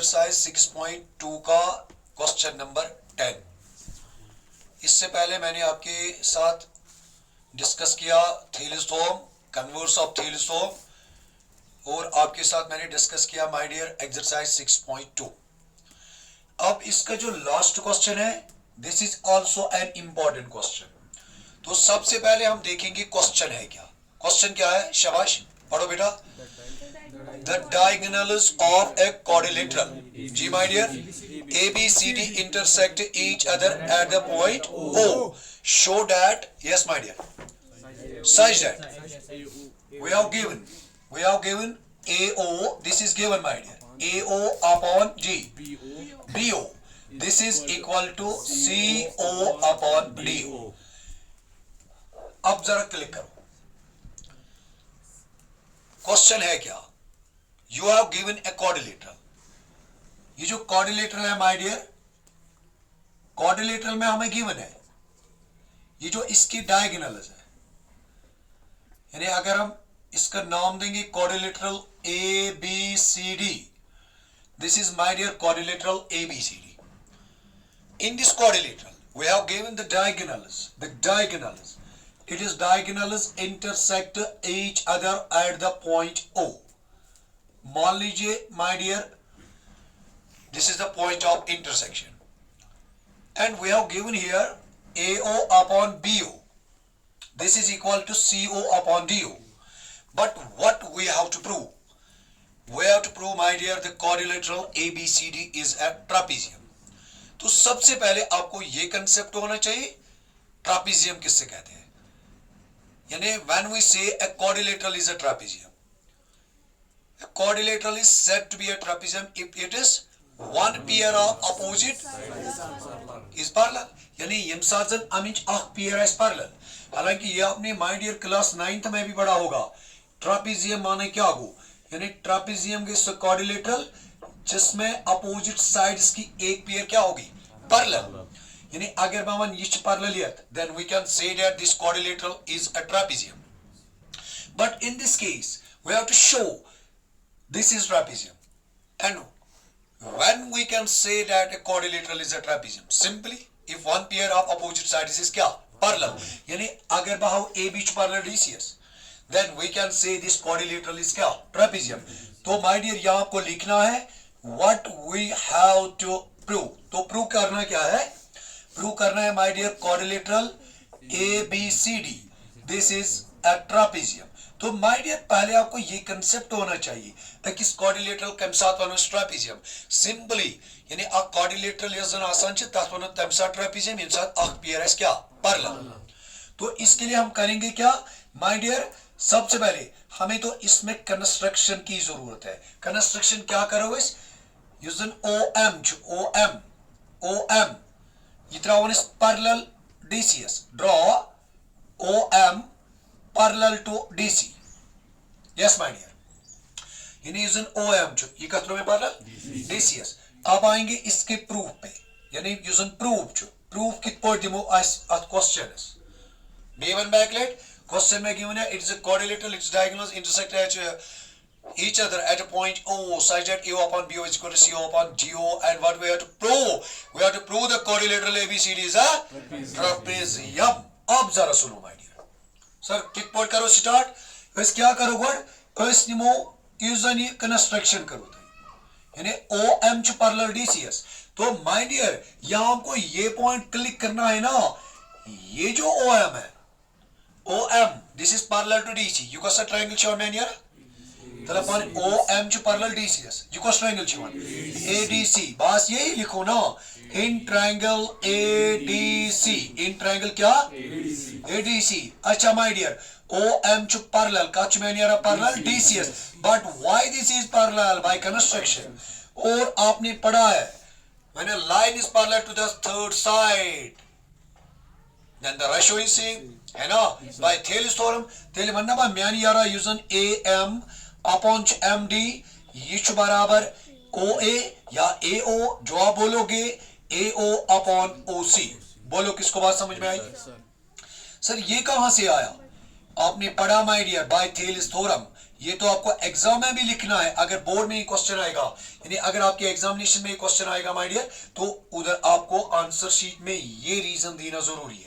Exercise 6.2 का question number 10। इससे पहले मैंने आपके साथ डिस्कस किया थेलियोस्टोम, कन्वर्स ऑफ थेलियोस्टोम, और आपके साथ मैंने डिस्कस किया माय डियर एक्सरसाइज 6.2। अब इसका जो लास्ट क्वेश्चन है, this is also an important question. तो सबसे पहले हम देखेंगे क्वेश्चन है क्या। क्वेश्चन क्या है, शाबाश पढ़ो बेटा। The diagonals of a quadrilateral, G my dear, ABCD intersect each other at the point O. Show that, yes my dear, such that we have given AO. This is given my dear. AO upon G. BO. This is equal to CO upon DO. अब जरा click करो। Question है क्या, you have given a quadrilateral. ये जो quadrilateral है my dear, quadrilateral में हमें गिवन है ये जो इसकी डायगोनल्स है, यानी अगर हम इसका नाम देंगे quadrilateral A B C D, this is my dear quadrilateral A B C D. In this quadrilateral we have given the diagonals, it is diagonals intersect each other at the point O. मान लीजिए my dear, this is the point of intersection and we have given here AO upon BO. This is equal to CO upon DO. But what we have to prove? We have to prove my dear the quadrilateral ABCD is a trapezium. तो सबसे पहले आपको ये concept होना चाहिए, ट्रापीजियम किससे कहते हैं। यानी when we say a quadrilateral is a trapezium, a quadrilateral is said to be a trapezium if it is one pair of opposite is parallel. यानी यम साजन अमिच आख पेयर है parallel। हालांकि ये आपने माय डियर क्लास 9th में भी पढ़ा होगा। ट्रापीजियम माने क्या हो, यानी ट्रापीजियम के क्वाड्रिलेटरल जिसमें अपोजिट साइड्स की एक पेयर क्या होगी, पैरेलल। यानी अगर हम ये पैरेललियत, then we can say that this quadrilateral is a trapezium. But in this case we have to show this is trapezium. And when we can say that a quadrilateral is a trapezium, simply if one pair of opposite sides is क्या, parallel, यानी अगर बाहु A beach parallel DCS, then we can say this quadrilateral is क्या, trapezium. तो my dear यहाँ आपको लिखना है what we have to prove। तो prove करना क्या है, प्रूव करना है my dear quadrilateral A B C D, this is a trapezium. तो माय डियर पहले आपको ये कंसेप्ट होना चाहिए ताकि क्वाड्रिलेटरल कम साथ वनो ट्रापेजियम सिंपली, यानी अ क्वाड्रिलेटरल यजन आसान छ तथ वनो तम साथ ट्रापेजियम इन साथ अख पेयर है क्या, पैरेलल। तो इसके लिए हम करेंगे क्या माय डियर, सबसे पहले हमें तो इसमें कंस्ट्रक्शन की जरूरत है। कंस्ट्रक्शन क्या करो, इस यजन ओ एम ये त्रावन इस parallel DCS, draw OM parallel to DC, yes my dear, यानी यूजन OM जो ये कतरों में पैरेलल DCS। अब आएंगे इसके प्रूफ पे, यानी यूजन प्रूफ जो प्रूफ कित पर दिमो as a question is B1 backlight question में गिवन है it is a quadrilateral, its diagonals intersect each other at a point O such that AO upon BO is equal to CO upon DO. And what we have to prove? We have to prove the quadrilateral ABCD is a trapezium. अब जरा सुनो my dear, sir kick point करो start, बस क्या करो good, बस निमो यूजन construction करो, यानी OM च पैरेलल DCS। तो my dear यहाँ आपको ये पॉइंट क्लिक करना है ना, ये जो OM है, OM this is parallel to DC, you got a triangle shown man here, तला पानी OM जो parallel DCS, you got triangle shown ADC, बस यही लिखो ना, in triangle ADC, in triangle क्या ADC। अच्छा my dear OM जो पैरेलल काच में नहीं आ रहा parallel DCS, but why this is parallel by construction, और आपने पढ़ा है when a line is parallel to the third side then the ratio is same, है ना, by Thales theorem। तेरे मनना बा म्यानी यारा यूजन AM अपॉन MD ये छु बराबर OA या AO, जो आप बोलोगे AO अपॉन OC, बोलो किसको बात समझ में आई। सर ये कहां से आया, आपने पढ़ा my dear by Thales theorem, ये तो आपको एग्जाम में भी लिखना है, अगर बोर्ड में ही क्वेश्चन आएगा, यानी अगर आपके एग्जामिनेशन में क्वेश्चन आएगा माय डियर, तो उधर आपको आंसर शीट में ये रीजन देना जरूरी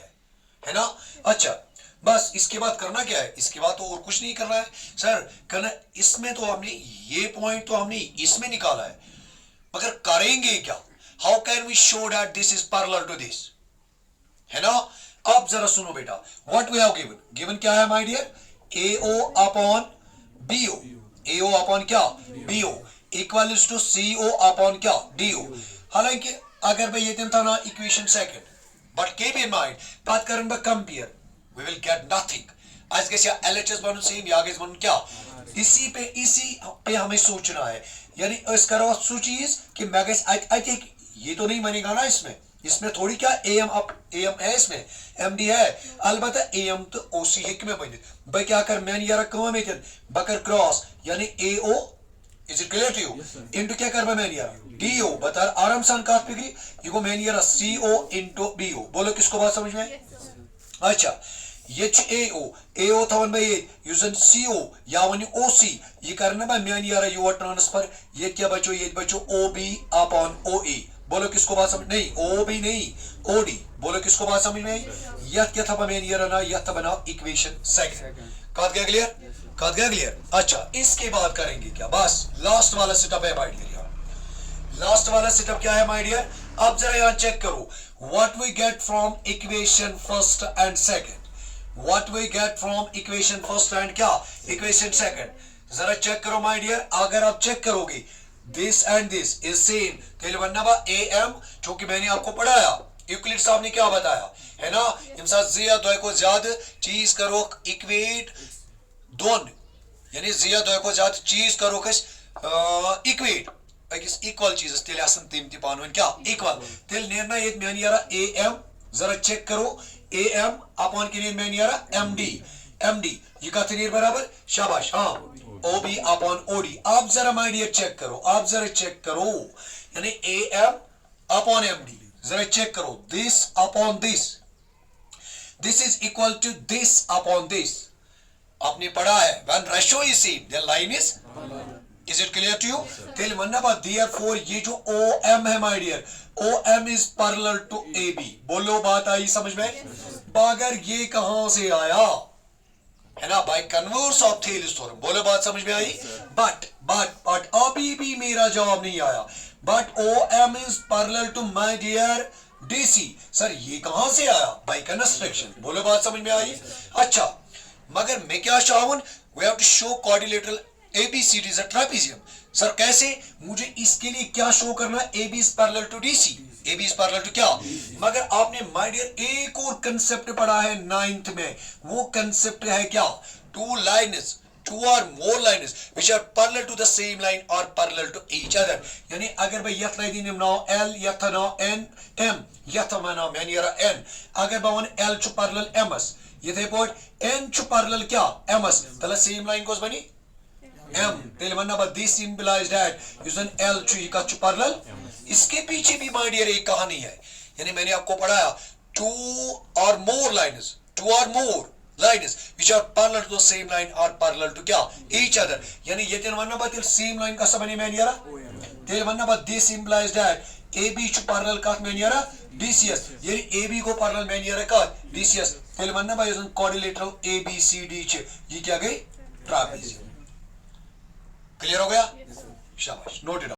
है ना। अच्छा, बस इसके बाद करना क्या है, इसके बाद तो और कुछ नहीं करना है सर। करना इसमें तो हमने ये पॉइंट तो हमने इसमें निकाला है, मगर करेंगे क्या, how can we show that this is parallel to this, है ना। अब जरा सुनो बेटा, what we have given, given क्या है my dear, AO upon BO, AO upon क्या BO equals to CO upon क्या DO। हालांकि अगर भाई ये था ना equation second, but keep in mind बात करें बा compare, we will get nothing. आज कैसे LHS बनू सेम या आगे बनू क्या, इसी पे हमें सोचना है, यानी इस करो सो चीज कि मैं ये तो नहीं बनेगा ना इसमें थोड़ी क्या AM है, इसमें MD है, अलबत्ता AM तो OC हिक में बने भाई क्या कर मैंने यार कम है बकर क्रॉस यानी AO is it clear to you into क्या कर मैंने यार DO बता आराम सान काट पिगरी ये को मैंने यार CO इनटू BO, बोलो किसको बात समझ में। अच्छा ये AO था भाई यूजन CO या वनी OC ये करना भाई मैंने यार यू ट्रांसफर ये क्या बचो, ये बचो OB अपॉन OE, बोलो किसको बात समझ नहीं, OB नहीं OD, बोलो किसको बात समझ में। यह क्या था मैंने यार ना, यह था बना इक्वेशन सेकंड, काट गया क्लियर, काट गया क्लियर। अच्छा इसके बाद करेंगे क्या, बस लास्ट वाला सेटअप है माय डियर, लास्ट वाला सेटअप क्या है माय डियर, अब जरा यहां चेक करो what we get from equation first and second, what we get from equation first and क्या इक्वेशन सेकंड, जरा चेक करो माय डियर। अगर आप चेक करोगे this and this is same, तो बनना बा AM, जो कि मैंने आपको पढ़ाया, यूक्लिड साहब ने क्या बताया है ना, जिया दो को ज्यादा चीज करो इक्वेट दोन, यानी जिया दो को ज्यादा चीज करो कस इक्वेट अकिस इक्वल चीज तेल आसन तम ति पान क्या इक्वल, तेल नेरना ये मैंने यारा AM, जरा चेक करो AM अपॉन के लिए मैंने यारा MD ये का नीर बराबर शाबाश, हाँ OB अपॉन OD। आप जरा माय डियर चेक करो, आप जरा चेक करो, यानी AM अपॉन MD, जरा चेक करो this upon this is equal to this upon this, आपने पढ़ा है when ratio is same there line is it clear to you, तेल मनना बात देयरफॉर ये जो OM है my dear, OM is parallel to AB, बोलो बात आई समझ में। बागर ये कहां से आया है ना, बाय कन्वर्स ऑफ थेलिस थ्योरम, बोलो बात समझ में आई। बट अभी भी मेरा जवाब नहीं आया, but OM is parallel to my dear DC, sir ये कहां से आया, बाय कंस्ट्रक्शन, बोलो बात समझ में आई। अच्छा मगर मैं क्या चाहूं, we have to show quadrilateral ABCD is a trapezium, sir कैसे, मुझे इसके लिए क्या शो करना है, AB is parallel to DC, AB is parallel to क्या, मगर आपने माय डियर एक और कंसेप्ट पढ़ा है 9th में, वो कंसेप्ट है क्या, two or more lines which are parallel to the same line or parallel to each other, यानी अगर भाई यथ लाई दिन नाउ L यथ नाउ N M यथ माना मैंने यारा N, अगर बावन L छु पैरेलल MS ये थे पॉइंट N छु पैरेलल क्या MS, तला सेम लाइन कोस बनी M, तेल मनना बा दिस सिंबलाइज दैट यूजन L छु का छु पैरेलल। इसके पीछे भी माय डियर एक कहानी है, यानी मैंने आपको पढ़ाया two or more lines which are parallel to the same line or parallel to क्या each other, यानी ये तेल मनना बा तेल सेम लाइन का सबनी मैंने यारा, तेल मनना बा दिस सिंबलाइज दैट AB छु पैरेलल का मैंने यारा DCS, यानी AB को पैरेलल मैंने यारा का DCS, तेल मनना बा यूजन क्वाड्रिलेटरल ABCD चे ये क्या गई ट्रापेजियम, क्लियर हो गया, शाबाश नोट इट।